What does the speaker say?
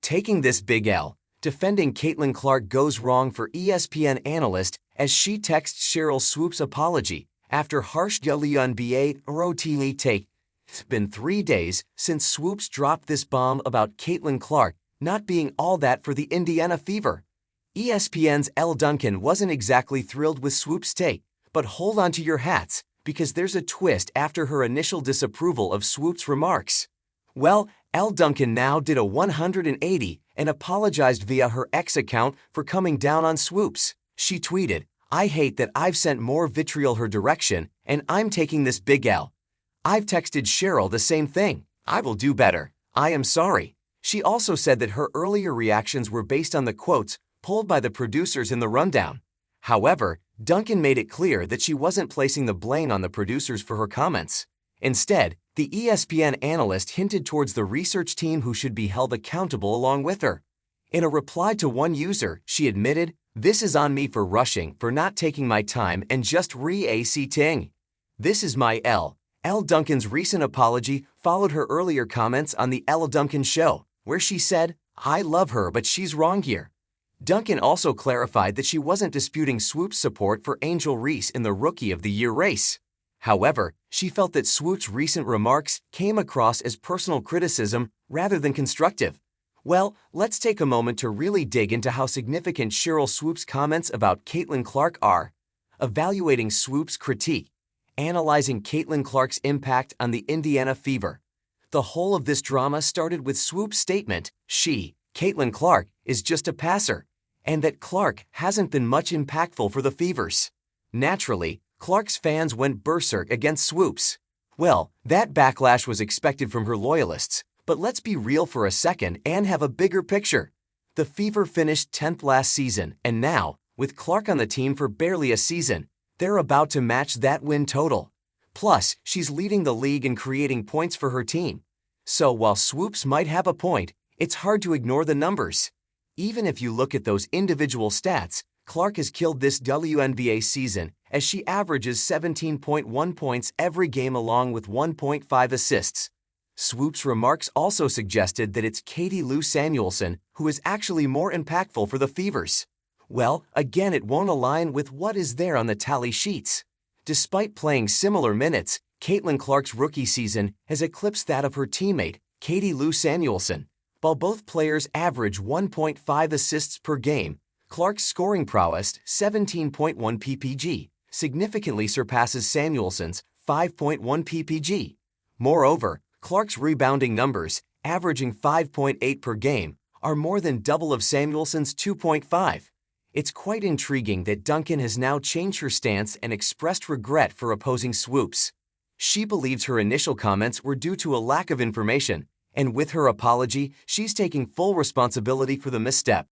Taking this big L, defending Caitlin Clark goes wrong for ESPN analyst as she texts Sheryl Swoopes' apology after Harsh WNBA ROTY take. It's been 3 days since Swoopes dropped this bomb about Caitlin Clark not being all that for the Indiana Fever. ESPN's Elle Duncan wasn't exactly thrilled with Swoopes' take, but hold on to your hats, because there's a twist after her initial disapproval of Swoopes' remarks. Well, Elle Duncan now did a 180 and apologized via her X account for coming down on Swoopes. She tweeted, "I hate that I've sent more vitriol her direction, and I'm taking this big L. I've texted Sheryl the same thing. I will do better. I am sorry." She also said that her earlier reactions were based on the quotes pulled by the producers in the rundown. However, Duncan made it clear that she wasn't placing the blame on the producers for her comments. Instead, the ESPN analyst hinted towards the research team who should be held accountable along with her. In a reply to one user, she admitted, "This is on me for rushing, for not taking my time and just re-acting. This is my L." Elle Duncan's recent apology followed her earlier comments on the Elle Duncan Show, where she said, "I love her, but she's wrong here." Duncan also clarified that she wasn't disputing Swoopes' support for Angel Reese in the Rookie of the Year race. However, she felt that Swoopes' recent remarks came across as personal criticism rather than constructive. Well, let's take a moment to really dig into how significant Sheryl Swoopes' comments about Caitlin Clark are. Evaluating Swoopes' critique. Analyzing Caitlin Clark's impact on the Indiana Fever. The whole of this drama started with Swoopes' statement, Caitlin Clark, is just a passer, and that Clark hasn't been much impactful for the Fevers. Naturally, Clark's fans went berserk against Swoopes. Well, that backlash was expected from her loyalists, but let's be real for a second and have a bigger picture. The Fever finished 10th last season, and now, with Clark on the team for barely a season, they're about to match that win total. Plus, she's leading the league in creating points for her team. So while Swoopes might have a point, it's hard to ignore the numbers. Even if you look at those individual stats, Clark has killed this WNBA season as she averages 17.1 points every game along with 1.5 assists. Swoopes' remarks also suggested that it's Katie Lou Samuelson who is actually more impactful for the Fevers. Well, again, it won't align with what is there on the tally sheets. Despite playing similar minutes, Caitlin Clark's rookie season has eclipsed that of her teammate, Katie Lou Samuelson. While both players average 1.5 assists per game, Clark's scoring prowess, 17.1 ppg, significantly surpasses Samuelson's 5.1 ppg. Moreover, Clark's rebounding numbers, averaging 5.8 per game, are more than double of Samuelson's 2.5. It's quite intriguing that Duncan has now changed her stance and expressed regret for opposing Swoopes. She believes her initial comments were due to a lack of information, and with her apology, she's taking full responsibility for the misstep.